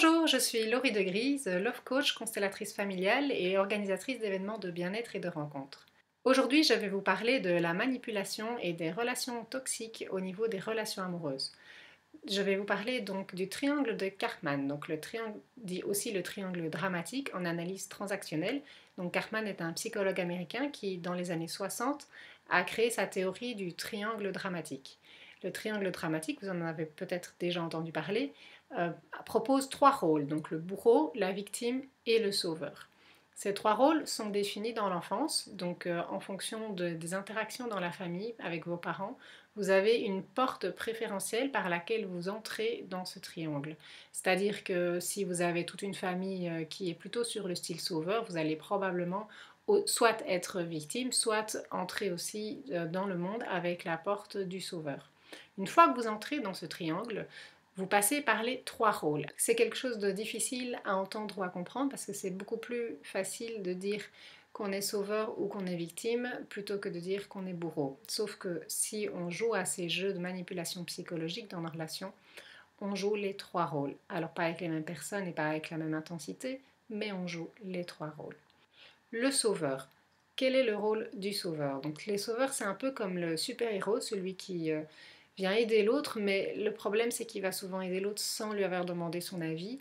Bonjour, je suis Laurie de Grise, Love Coach, constellatrice familiale et organisatrice d'événements de bien-être et de rencontres. Aujourd'hui, je vais vous parler de la manipulation et des relations toxiques au niveau des relations amoureuses. Je vais vous parler donc du triangle de Karpman. Donc le triangle dit aussi le triangle dramatique en analyse transactionnelle. Donc Karpman est un psychologue américain qui, dans les années 60, a créé sa théorie du triangle dramatique. Le triangle dramatique, vous en avez peut-être déjà entendu parler, propose trois rôles, donc le bourreau, la victime et le sauveur. Ces trois rôles sont définis dans l'enfance, donc en fonction des interactions dans la famille avec vos parents, vous avez une porte préférentielle par laquelle vous entrez dans ce triangle. C'est-à-dire que si vous avez toute une famille qui est plutôt sur le style sauveur, vous allez probablement soit être victime, soit entrer aussi dans le monde avec la porte du sauveur. Une fois que vous entrez dans ce triangle, vous passez par les trois rôles. C'est quelque chose de difficile à entendre ou à comprendre parce que c'est beaucoup plus facile de dire qu'on est sauveur ou qu'on est victime plutôt que de dire qu'on est bourreau. Sauf que si on joue à ces jeux de manipulation psychologique dans nos relations, on joue les trois rôles. Alors pas avec les mêmes personnes et pas avec la même intensité, mais on joue les trois rôles. Le sauveur. Quel est le rôle du sauveur? Donc les sauveurs, c'est un peu comme le super-héros, celui qui vient aider l'autre, mais le problème c'est qu'il va souvent aider l'autre sans lui avoir demandé son avis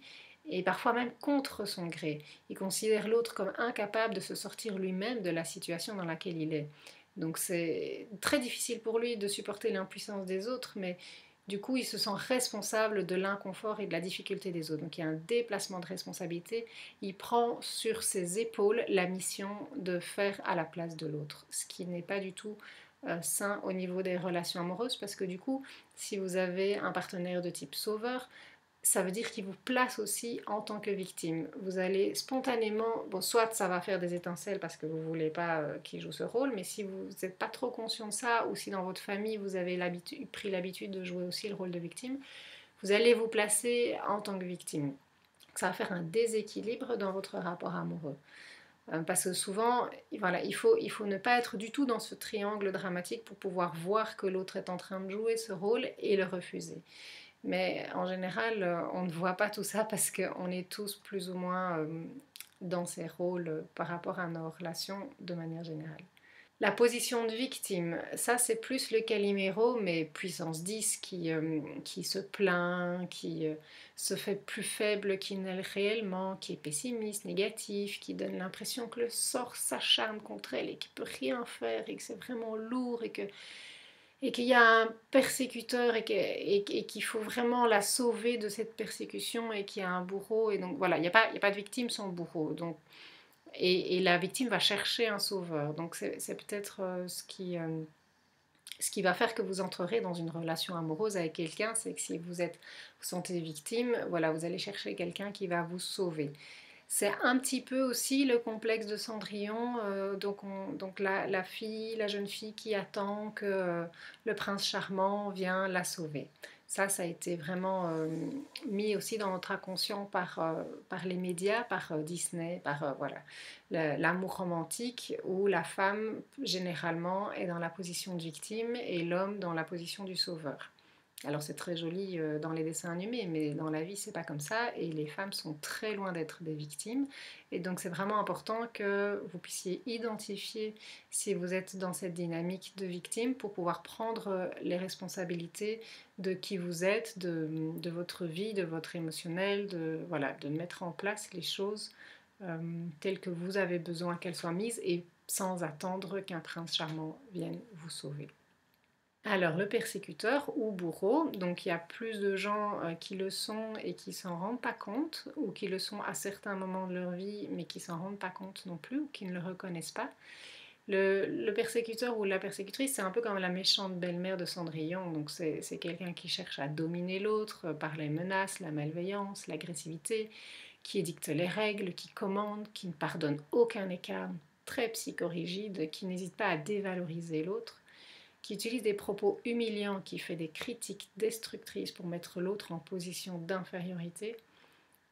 et parfois même contre son gré. Il considère l'autre comme incapable de se sortir lui-même de la situation dans laquelle il est. Donc c'est très difficile pour lui de supporter l'impuissance des autres, mais du coup il se sent responsable de l'inconfort et de la difficulté des autres. Donc il y a un déplacement de responsabilité. Il prend sur ses épaules la mission de faire à la place de l'autre, ce qui n'est pas du tout sain au niveau des relations amoureuses parce que du coup, si vous avez un partenaire de type sauveur, ça veut dire qu'il vous place aussi en tant que victime. Vous allez spontanément, bon, soit ça va faire des étincelles parce que vous ne voulez pas qu'il joue ce rôle, mais si vous n'êtes pas trop conscient de ça, ou si dans votre famille vous avez pris l'habitude de jouer aussi le rôle de victime, vous allez vous placer en tant que victime. Ça va faire un déséquilibre dans votre rapport amoureux. Parce que souvent, voilà, il faut ne pas être du tout dans ce triangle dramatique pour pouvoir voir que l'autre est en train de jouer ce rôle et le refuser. Mais en général, on ne voit pas tout ça parce qu'on est tous plus ou moins dans ces rôles par rapport à nos relations de manière générale. La position de victime, ça c'est plus le Calimero, mais puissance 10, qui se plaint, qui se fait plus faible qu'il n'est réellement, qui est pessimiste, négatif, qui donne l'impression que le sort s'acharne contre elle et qu'il ne peut rien faire et que c'est vraiment lourd et qu'il y a un persécuteur et qu'il faut vraiment la sauver de cette persécution et qu'il y a un bourreau. Et donc voilà, il n'y a pas de victime sans bourreau. Donc et la victime va chercher un sauveur. Donc c'est peut-être ce qui va faire que vous entrerez dans une relation amoureuse avec quelqu'un, c'est que si vous sentez victime, voilà, vous allez chercher quelqu'un qui va vous sauver. C'est un petit peu aussi le complexe de Cendrillon, donc la jeune fille qui attend que le prince charmant vienne la sauver. Ça a été vraiment mis aussi dans notre inconscient par les médias, par Disney, par voilà, l'amour romantique où la femme généralement est dans la position de victime et l'homme dans la position du sauveur. Alors c'est très joli dans les dessins animés, mais dans la vie c'est pas comme ça et les femmes sont très loin d'être des victimes. Et donc c'est vraiment important que vous puissiez identifier si vous êtes dans cette dynamique de victime pour pouvoir prendre les responsabilités de qui vous êtes, de votre vie, de votre émotionnel, voilà, de mettre en place les choses telles que vous avez besoin qu'elles soient mises et sans attendre qu'un prince charmant vienne vous sauver. Alors, le persécuteur ou bourreau, donc il y a plus de gens qui le sont et qui s'en rendent pas compte, ou qui le sont à certains moments de leur vie, mais qui s'en rendent pas compte non plus, ou qui ne le reconnaissent pas. Le persécuteur ou la persécutrice, c'est un peu comme la méchante belle-mère de Cendrillon, donc c'est quelqu'un qui cherche à dominer l'autre par les menaces, la malveillance, l'agressivité, qui édicte les règles, qui commande, qui ne pardonne aucun écart, très psychorigide, qui n'hésite pas à dévaloriser l'autre, qui utilise des propos humiliants, qui fait des critiques destructrices pour mettre l'autre en position d'infériorité,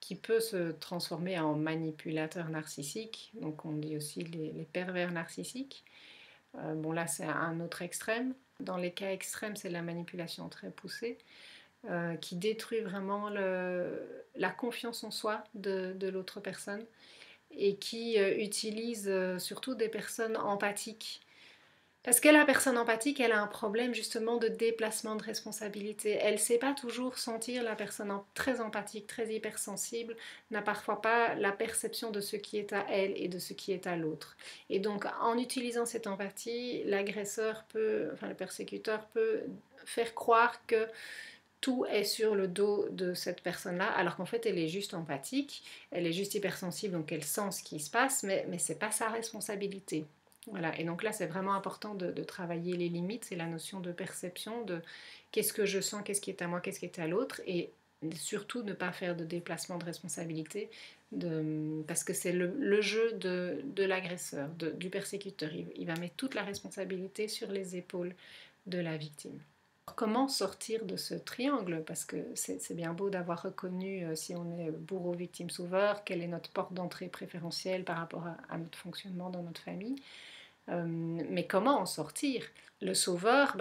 qui peut se transformer en manipulateur narcissique, donc on dit aussi les pervers narcissiques. Bon là c'est un autre extrême. Dans les cas extrêmes c'est la manipulation très poussée. qui détruit vraiment la confiance en soi de l'autre personne et qui utilise surtout des personnes empathiques. Parce que la personne empathique, elle a un problème justement de déplacement de responsabilité. Elle ne sait pas toujours sentir. La personne très empathique, très hypersensible, n'a parfois pas la perception de ce qui est à elle et de ce qui est à l'autre. Et donc, en utilisant cette empathie, le persécuteur peut faire croire que tout est sur le dos de cette personne-là, alors qu'en fait, elle est juste empathique, elle est juste hypersensible, donc elle sent ce qui se passe, mais ce n'est pas sa responsabilité. Voilà, et donc là, c'est vraiment important de travailler les limites, c'est la notion de perception, de qu'est-ce que je sens, qu'est-ce qui est à moi, qu'est-ce qui est à l'autre, et surtout ne pas faire de déplacement de responsabilité, parce que c'est le jeu de l'agresseur, du persécuteur. Il va mettre toute la responsabilité sur les épaules de la victime. Comment sortir de ce triangle? Parce que c'est bien beau d'avoir reconnu si on est bourreau, victime, sauveur, quelle est notre porte d'entrée préférentielle par rapport à notre fonctionnement dans notre famille. Mais comment en sortir? Le sauveur,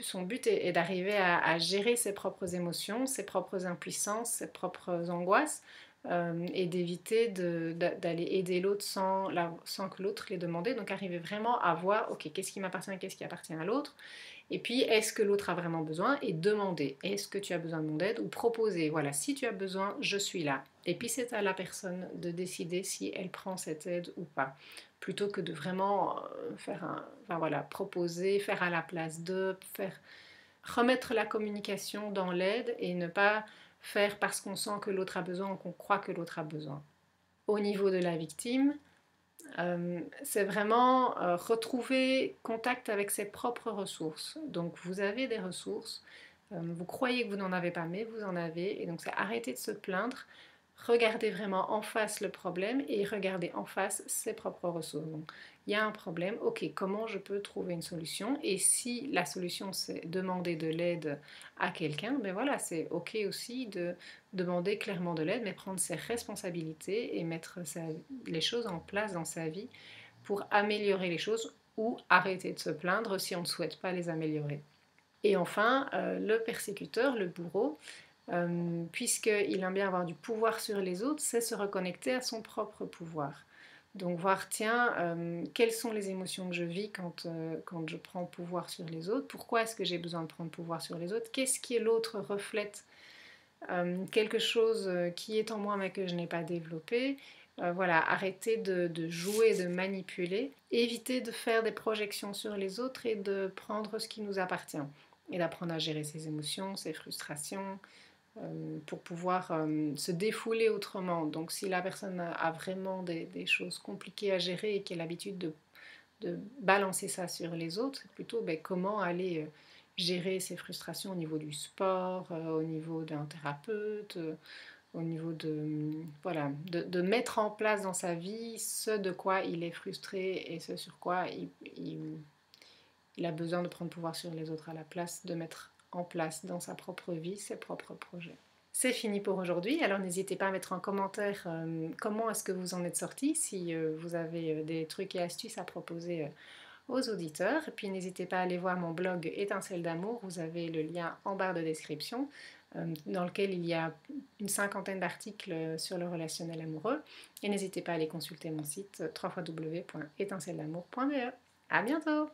son but est d'arriver à gérer ses propres émotions, ses propres impuissances, ses propres angoisses, et d'éviter d'aller aider l'autre sans que l'autre les demande. Donc arriver vraiment à voir, ok, qu'est-ce qui m'appartient et qu'est-ce qui appartient à l'autre. Et puis, est-ce que l'autre a vraiment besoin? Et demander, est-ce que tu as besoin de mon aide? Ou proposer, voilà, si tu as besoin, je suis là. Et puis, c'est à la personne de décider si elle prend cette aide ou pas. Plutôt que de vraiment proposer, faire à la place remettre la communication dans l'aide et ne pas faire parce qu'on sent que l'autre a besoin ou qu'on croit que l'autre a besoin. Au niveau de la victime, c'est vraiment retrouver contact avec ses propres ressources. Donc vous avez des ressources, vous croyez que vous n'en avez pas, mais vous en avez, et donc c'est arrêter de se plaindre, regarder vraiment en face le problème et regarder en face ses propres ressources. Donc, il y a un problème, ok, comment je peux trouver une solution? Et si la solution c'est demander de l'aide à quelqu'un, ben voilà, c'est ok aussi de demander clairement de l'aide, mais prendre ses responsabilités et mettre les choses en place dans sa vie pour améliorer les choses ou arrêter de se plaindre si on ne souhaite pas les améliorer. Et enfin, le persécuteur, le bourreau, puisqu'il aime bien avoir du pouvoir sur les autres, c'est se reconnecter à son propre pouvoir. Donc voir, tiens, quelles sont les émotions que je vis quand je prends pouvoir sur les autres? Pourquoi est-ce que j'ai besoin de prendre pouvoir sur les autres? Qu'est-ce qui est l'autre reflète? Quelque chose qui est en moi mais que je n'ai pas développé. Voilà, arrêter de jouer, de manipuler, éviter de faire des projections sur les autres et de prendre ce qui nous appartient. Et d'apprendre à gérer ses émotions, ses frustrations, pour pouvoir se défouler autrement. Donc si la personne a vraiment des choses compliquées à gérer et qu'elle a l'habitude de balancer ça sur les autres, c'est plutôt comment aller gérer ses frustrations au niveau du sport, au niveau d'un thérapeute, au niveau de mettre en place dans sa vie ce de quoi il est frustré et ce sur quoi il a besoin de prendre pouvoir sur les autres à la place de mettre en place dans sa propre vie ses propres projets. C'est fini pour aujourd'hui, alors n'hésitez pas à mettre en commentaire comment est-ce que vous en êtes sortis, si vous avez des trucs et astuces à proposer aux auditeurs. Et puis n'hésitez pas à aller voir mon blog Étincelle d'amour, vous avez le lien en barre de description, dans lequel il y a une 50aine d'articles sur le relationnel amoureux. Et n'hésitez pas à aller consulter mon site www.étincelledamour.be. À bientôt!